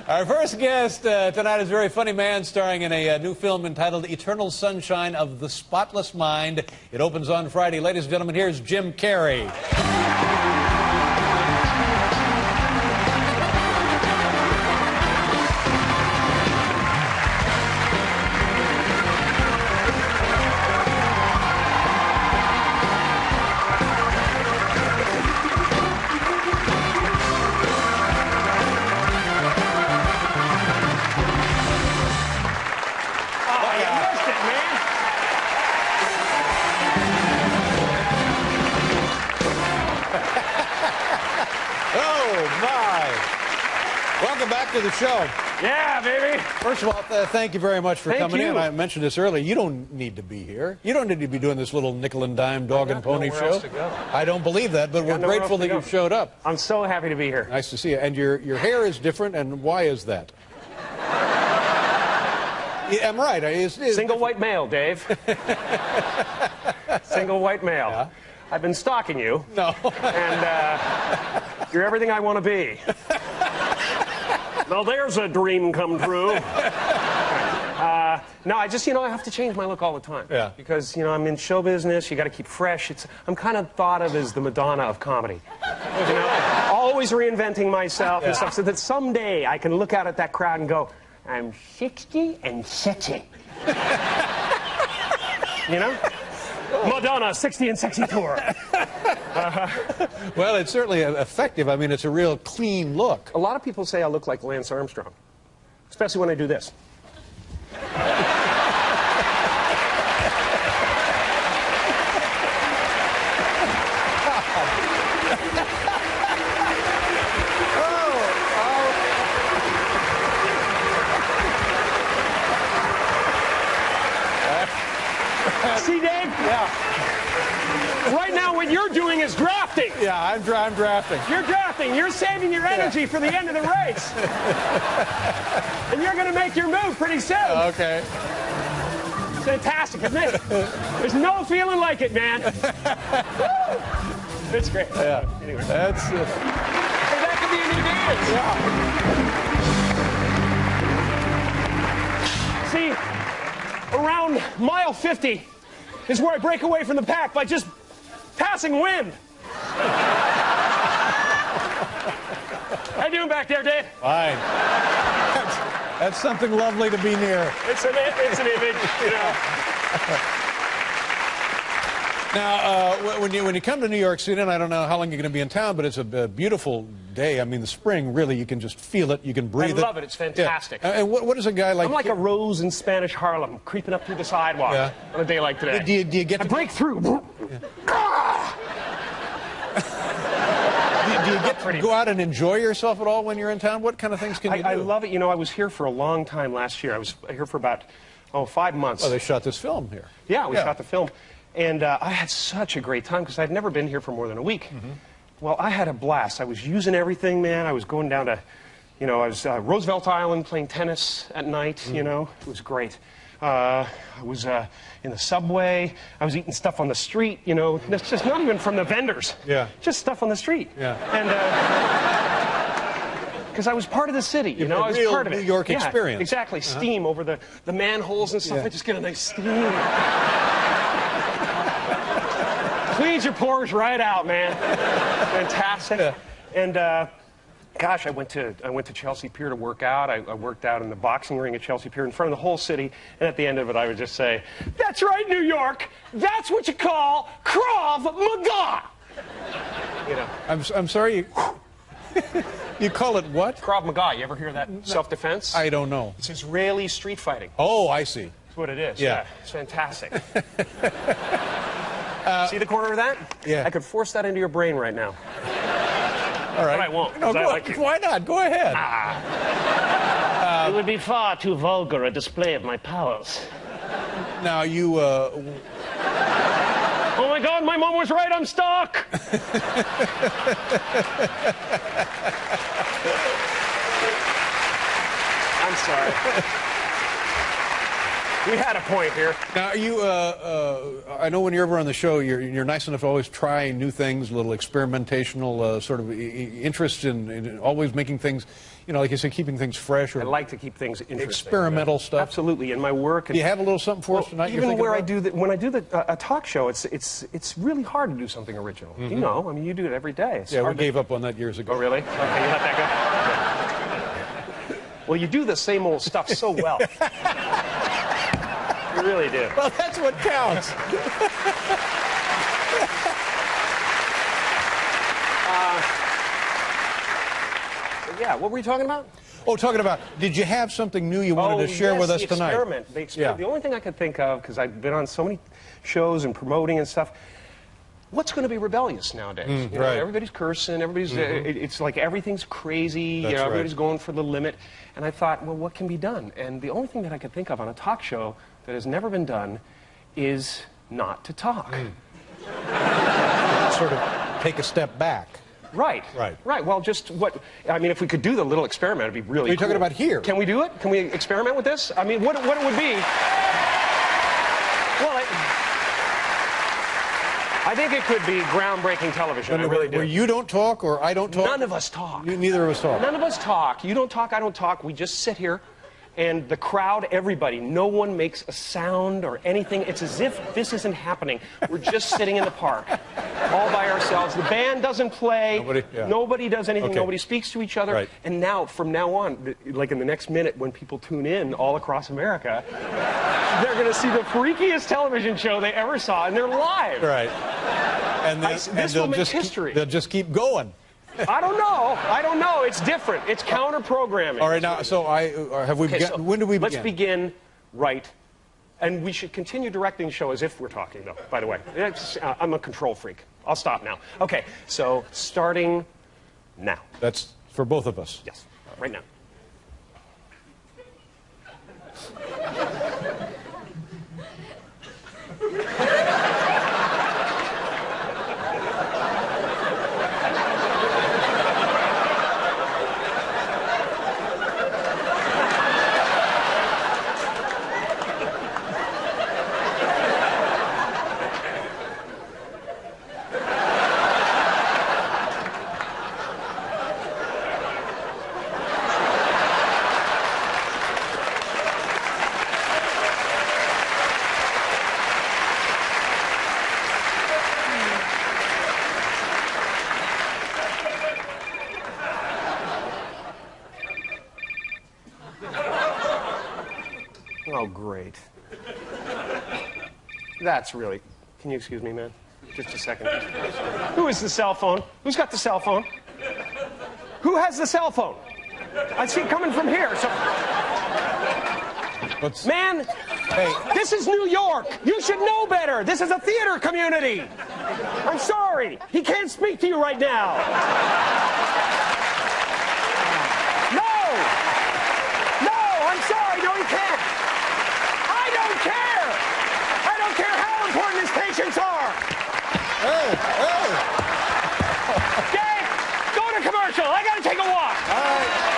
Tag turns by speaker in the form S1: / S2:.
S1: Our first guest tonight is a very funny man starring in a new film entitled Eternal Sunshine of the Spotless Mind. It opens on Friday. Ladies and gentlemen, here's Jim Carrey. Welcome back to the show.
S2: Yeah, baby.
S1: First of all, thank you very much for coming in. I mentioned this earlier. You don't need to be here. You don't need to be doing this little nickel and dime dog and pony show.
S2: Else to go.
S1: I don't believe that, but we're grateful that you showed up.
S2: I'm so happy to be here.
S1: Nice to see you. And your hair is different, and why is that? Yeah, I'm right.
S2: Single white male, Dave. Single white male.
S1: Yeah?
S2: I've been stalking you.
S1: No.
S2: And you're everything I want to be. Now there's a dream come true. No, I just, I have to change my look all the time.
S1: Yeah.
S2: Because, I'm in show business. You got to keep fresh. I'm kind of thought of as the Madonna of comedy. Always reinventing myself and stuff so that someday I can look out at that crowd and go, I'm 60 and sexy. Madonna, 60 and sexy tour.
S1: Well, it's certainly effective. I mean, it's a real clean look.
S2: A lot of people say I look like Lance Armstrong, especially when I do this. See, Dave?
S1: Yeah.
S2: Right now, what you're doing is drafting.
S1: Yeah, I'm drafting.
S2: You're drafting. You're saving your energy for the end of the race. And you're going to make your move pretty soon.
S1: Okay.
S2: It's fantastic, isn't it? There's no feeling like it, man. It's great.
S1: Yeah.
S2: Anyway.
S1: That's...
S2: Hey, that could be a new dance.
S1: Yeah.
S2: See, around mile 50 is where I break away from the pack by just passing wind. How you doing back there, Dave?
S1: Fine. That's something lovely to be near.
S2: It's an image,
S1: Now, when you come to New York City, and I don't know how long you're going to be in town, but it's a beautiful day. I mean, the spring, really, you can just feel it. You can breathe it.
S2: I love it. It's fantastic.
S1: Yeah. And what is a guy like...
S2: I'm like a rose in Spanish Harlem, creeping up through the sidewalk on a day like today.
S1: Do you get to...
S2: I break through.
S1: Do you get to go out and enjoy yourself at all when you're in town? What kind of things can you do?
S2: I love it. I was here for a long time last year. I was here for about, 5 months.
S1: Oh, they shot this film here.
S2: Yeah, we shot the film. And I had such a great time because I'd never been here for more than a week. Mm-hmm. Well, I had a blast. I was using everything, man. I was going down to, I was Roosevelt Island playing tennis at night, It was great. I was in the subway. I was eating stuff on the street, That's just not even from the vendors.
S1: Yeah.
S2: Just stuff on the street.
S1: Yeah.
S2: And because I was part of the city, I was
S1: real
S2: part of it.
S1: New York experience.
S2: Exactly. Steam over the manholes and stuff. I just get a nice steam. Cleans your pores right out, man. Fantastic. Yeah. And gosh, I went to Chelsea Pier to work out. I worked out in the boxing ring at Chelsea Pier in front of the whole city. And at the end of it, I would just say, "That's right, New York. That's what you call Krav Maga."
S1: I'm sorry. You call it what?
S2: Krav Maga. You ever hear that? Self-defense?
S1: I don't know.
S2: It's Israeli street fighting.
S1: Oh, I see.
S2: That's what it is.
S1: Yeah.
S2: It's fantastic. See the corner of that?
S1: Yeah.
S2: I could force that into your brain right now.
S1: All right.
S2: But I won't.
S1: No, why not? Go ahead.
S3: It would be far too vulgar a display of my powers.
S1: Now, you...
S2: Oh, my God, my mom was right. I'm stuck. I'm sorry. We had a point here.
S1: Now, you, I know when you're ever on the show, you're nice enough to always try new things, a little experimentational sort of interest in always making things, you know, like you say, keeping things fresh. Or
S2: I like to keep things interesting.
S1: Experimental stuff.
S2: Absolutely, in my work.
S1: Do you have a little something for us tonight?
S2: Even where when I do a talk show, it's really hard to do something original. You know, I mean, you do it every day. It's
S1: yeah, we
S2: hard
S1: gave up on that years ago.
S2: Oh, really? Okay, you let that go. Well, you do the same old stuff so well. You really do.
S1: Well, that's what counts.
S2: Yeah, what were we talking about?
S1: Oh, talking about, did you have something new you wanted to share with us tonight?
S2: Experiment. The only thing I could think of, because I've been on so many shows and promoting and stuff, what's going to be rebellious nowadays? You know,
S1: right.
S2: Everybody's cursing, everybody's, it's like everything's crazy, you know, everybody's going for the limit. And I thought, well, what can be done? And the only thing that I could think of on a talk show that has never been done is not to talk.
S1: Sort of take a step back.
S2: Right.
S1: Right.
S2: Right. Well, just what, I mean, if we could do the little experiment, it'd be really
S1: Are you
S2: cool.
S1: talking about here?
S2: Can we do it? Can we experiment with this? I mean, what it would be. Well, I think it could be groundbreaking television. I really do.
S1: Where you don't talk or I don't talk?
S2: None of us talk.
S1: Neither of us talk.
S2: None of us talk. You don't talk, I don't talk. We just sit here, and the crowd, everybody, no one makes a sound or anything. It's as if this isn't happening. We're just sitting in the park, all by ourselves. The band doesn't play. Nobody does anything.
S1: Okay.
S2: Nobody speaks to each other.
S1: Right.
S2: And now, from now on, like in the next minute, when people tune in all across America, they're going to see the freakiest television show they ever saw in their lives.
S1: Right. And
S2: This will make history.
S1: They'll just keep going.
S2: I don't know. I don't know. It's different. It's counter-programming.
S1: All right, now, so have we begun?
S2: So
S1: when do we begin?
S2: Let's begin right. And we should continue directing the show as if we're talking, though, by the way. I'm a control freak. I'll stop now. Okay, so starting now.
S1: That's for both of us.
S2: Yes, right now. Oh, great. That's really... Can you excuse me, man? Just a second. Who is the cell phone? Who's got the cell phone? Who has the cell phone? I see it coming from here, so... Man,
S1: hey,
S2: this is New York. You should know better. This is a theater community. I'm sorry. He can't speak to you right now. No, I'm sorry. No, he can't. I don't care. I don't care how important his patients are.
S1: hey.
S2: Dave, go to commercial. I got to take a walk.
S1: All right.